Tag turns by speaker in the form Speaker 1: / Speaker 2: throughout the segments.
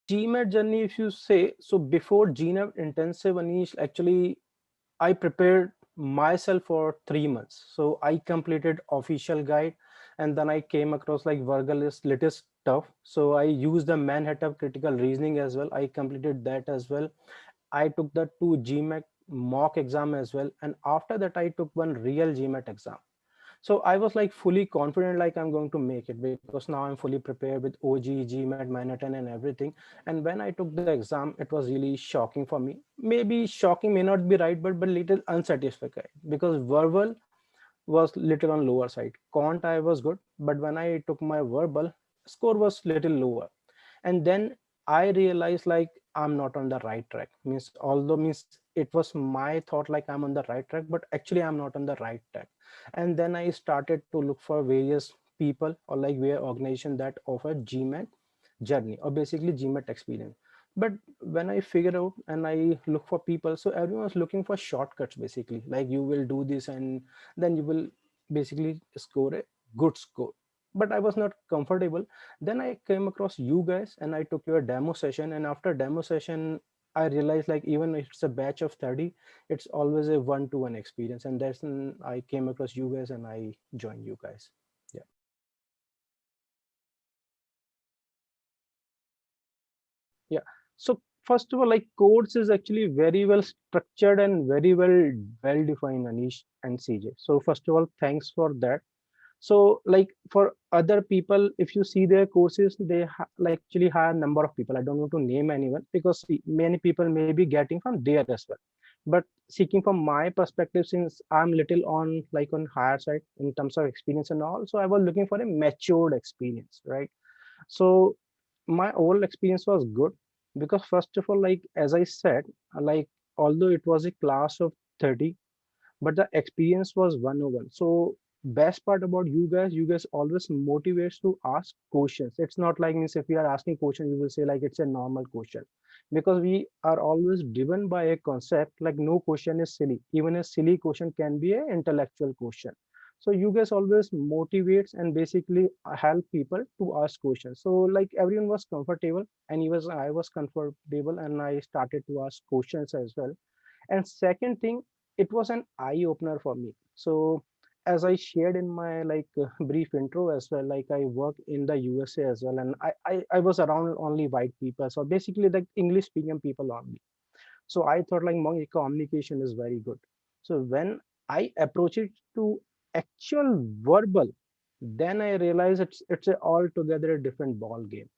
Speaker 1: GMAT journey, if you say, so before GMAT intensive, Anish, actually I prepared myself for 3 months. So I completed official guide, and then I came across like Virgil is little tough. So I used the Manhattan critical reasoning as well. I completed that as well. I took the two GMAT mock exam as well. And after that, I took one real GMAT exam. So I was like fully confident, like I'm going to make it, because now I'm fully prepared with OG, GMAT, Manhattan and everything. And when I took the exam, it was really shocking for me. Maybe shocking may not be right, but little unsatisfactory, because verbal was little on lower side. Quant I was good, but when I took my verbal, score was little lower. And then I realized like I'm not on the right track. Means although means it was my thought like I'm on the right track, but actually I'm not on the right track. And then I started to look for various people or like where organization that offer GMAT journey or basically GMAT experience. But when I figure out and I look for people, so everyone's looking for shortcuts basically, like you will do this and then you will basically score a good score. But I was not comfortable. Then I came across you guys and I took your demo session, and after demo session I realized like even if it's a batch of 30, it's always a one-to-one experience, and that's when I came across you guys and I joined you guys. Yeah. Yeah. So first of all, like codes is actually very well structured and very well defined, Anish and CJ. So first of all, thanks for that. So like for other people, if you see their courses, they like actually hire number of people. I don't want to name anyone, because see, many people may be getting from there as well. But seeking from my perspective, since I'm little on like on higher side in terms of experience and all, so I was looking for a matured experience, right? So my overall experience was good, because first of all, like as I said, like although it was a class of 30, but the experience was 101. So best part about you guys always motivates to ask questions. It's not like means if we are asking question, you will say like it's a normal question, because we are always driven by a concept like no question is silly. Even a silly question can be an intellectual question. So you guys always motivates and basically help people to ask questions. So like everyone was comfortable, and even I was comfortable, and I started to ask questions as well. And second thing, it was an eye opener for me. So as I shared in my like brief intro as well, like I work in the USA as well, and I was around only white people, so basically like English speaking people only. So I thought like my communication is very good. So when I approach it to actual verbal, then I realize it's a altogether a different ball game.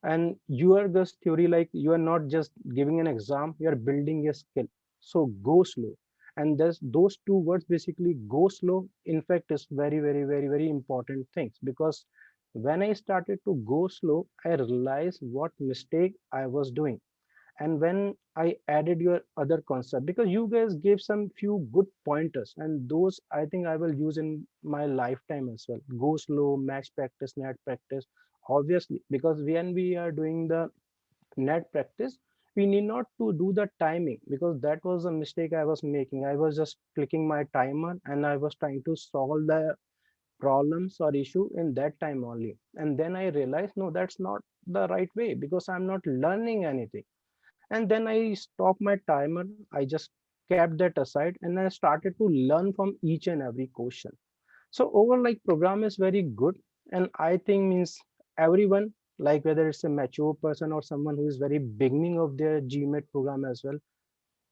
Speaker 1: And your just theory, like you are not just giving an exam, you are building a skill. So go slow. And there's those two words, basically go slow, in fact is very important things, because when I started to go slow, I realized what mistake I was doing. And when I added your other concept, because you guys gave some few good pointers, and those I think I will use in my lifetime as well. Go slow, match practice, net practice, obviously, because when we are doing the net practice, we need not to do the timing, because that was a mistake I was making. I was just clicking my timer and I was trying to solve the problems or issue in that time only, and then I realized no, that's not the right way, because I'm not learning anything. And then I stopped my timer. I just kept that aside and I started to learn from each and every question. So overall, like program is very good, and I think means everyone, like whether it's a mature person or someone who is very beginning of their GMAT program as well,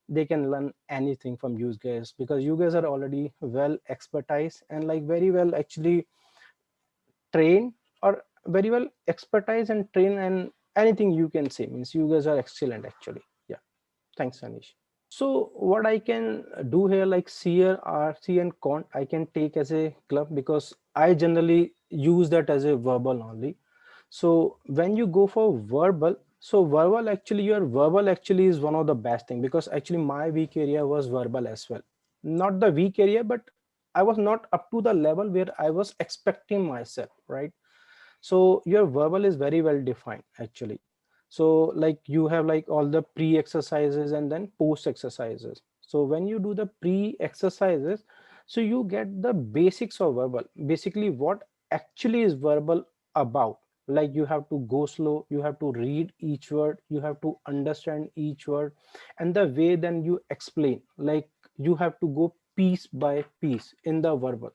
Speaker 1: they can learn anything from you guys, because you guys are already well expertise and like very well actually trained, or very well expertise and train, and anything you can say means you guys are excellent actually. Yeah. Thanks, Anish. So what I can do here, like CR, RC and Con, I can take as a club, because I generally use that as a verbal only. So when you go for verbal, so verbal actually, your verbal actually is one of the best thing, because actually my weak area was verbal as well. Not the weak area, but I was not up to the level where I was expecting myself, right? So your verbal is very well defined actually. So like you have like all the pre exercises and then post exercises. So when you do the pre exercises, so you get the basics of verbal, basically what actually is verbal about. Like you have to go slow, you have to read each word, you have to understand each word, and the way then you explain, like you have to go piece by piece in the verbal.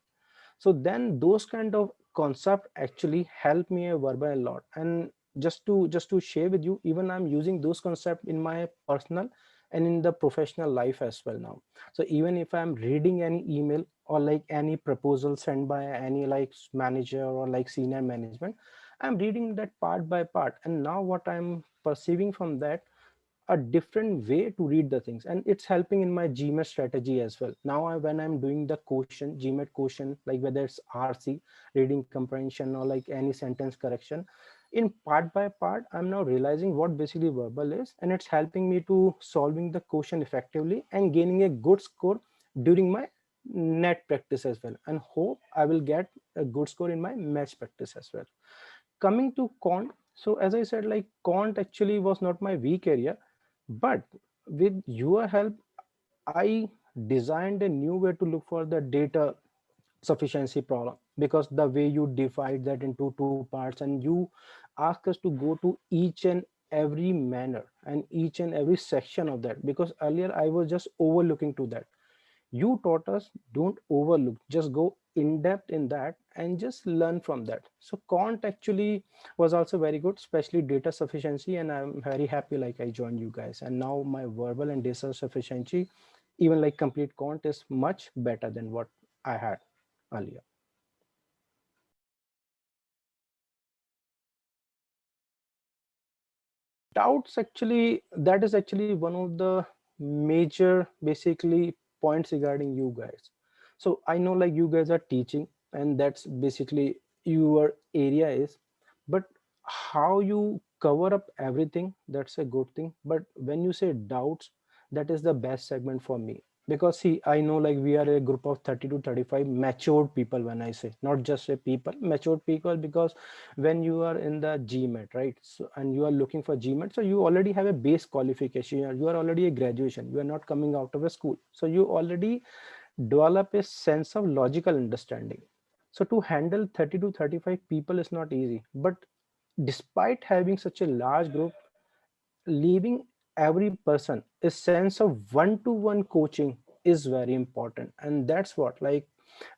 Speaker 1: So then those kind of concept actually help me a verbal a lot. And just to share with you, even I'm using those concept in my personal and in the professional life as well now. So even if I'm reading any email or like any proposal sent by any like manager or like senior management, I'm reading that part by part, and now what I'm perceiving from that, a different way to read the things, and it's helping in my GMAT strategy as well. Now when I'm doing the quotient, GMAT quotient, like whether it's RC, reading comprehension, or like any sentence correction, in part by part, I'm now realizing what basically verbal is, and it's helping me to solving the quotient effectively and gaining a good score during my net practice as well, and hope I will get a good score in my match practice as well. Coming to quant, so as I said, like quant actually was not my weak area, but with your help, I designed a new way to look for the data sufficiency problem, because the way you divide that into two parts and you ask us to go to each and every manner and each and every section of that, because earlier I was just overlooking to that. You taught us don't overlook, just go in depth in that and just learn from that. So quant actually was also very good, especially data sufficiency, and I'm very happy like I joined you guys, and now my verbal and data sufficiency, even like complete quant, is much better than what I had earlier. Doubts, actually that is actually one of the major basically points regarding you guys. So I know like you guys are teaching, and that's basically your area is, but how you cover up everything, that's a good thing. But when you say doubts, that is the best segment for me, because see, I know like we are a group of 30 to 35 matured people. When I say not just a people, matured people, because when you are in the GMAT, right? So, and you are looking for GMAT, so you already have a base qualification. You are already a graduation. You are not coming out of a school, so you already develop a sense of logical understanding. So to handle 30 to 35 people is not easy. But despite having such a large group, leaving every person a sense of one-to-one coaching is very important. And that's what, like,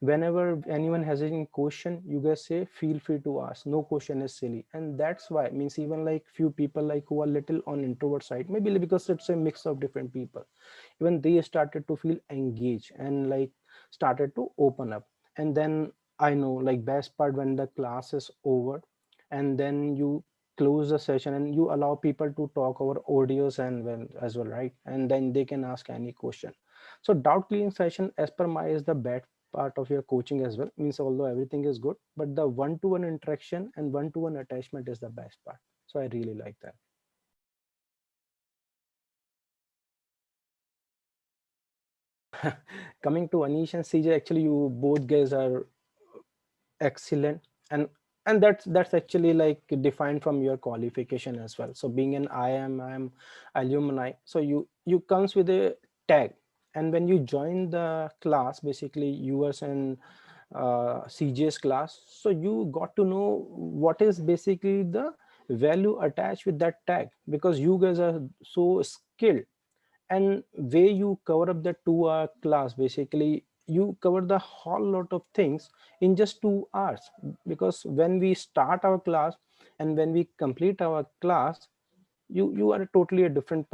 Speaker 1: whenever anyone has any question, you guys say feel free to ask, no question is silly. And that's why, means even like few people like who are little on introvert side, maybe because it's a mix of different people, even they started to feel engaged and like started to open up. And then I know like best part, when the class is over and then you close the session and you allow people to talk over audios and well as well, right? And then they can ask any question. So doubt clearing session as per my is the best part of your coaching as well, means although everything is good, but the one-to-one interaction and one-to-one attachment is the best part. So I really like that. Coming to Anish and CJ, actually you both guys are excellent. And that's actually like defined from your qualification as well. So being an I'm alumni, so you comes with a tag. And when you join the class, basically you was in CJ's class, so you got to know what is basically the value attached with that tag, because you guys are so skilled. And way you cover up the 2 hour class, basically you cover the whole lot of things in just 2 hours. Because when we start our class and when we complete our class, you are totally a different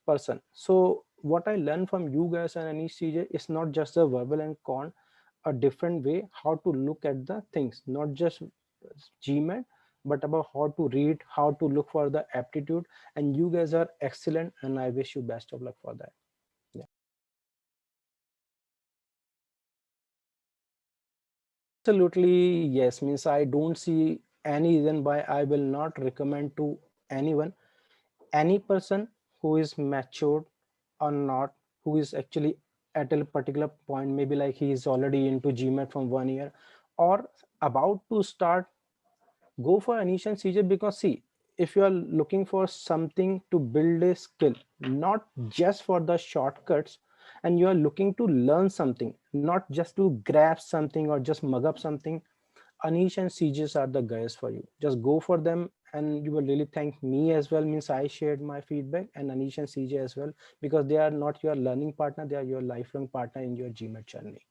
Speaker 1: person. So what I learned from you guys and any CJ is not just the verbal and con, a different way how to look at the things, not just GMAT, but about how to read, how to look for the aptitude. And you guys are excellent, and I wish you best of luck for that. Yeah. Absolutely, yes. Means I don't see any reason why I will not recommend to anyone, any person who is matured or not, who is actually at a particular point, maybe like he is already into GMAT from 1 year or about to start, go for Anish and CJ. Because see, if you are looking for something to build a skill, not just for the shortcuts, and you are looking to learn something, not just to grab something or just mug up something, Anish and CJs are the guys for you. Just go for them, and you will really thank me as well. Means I shared my feedback, and Anish and CJ as well, because they are not your learning partner, they are your lifelong partner in your GMAT journey.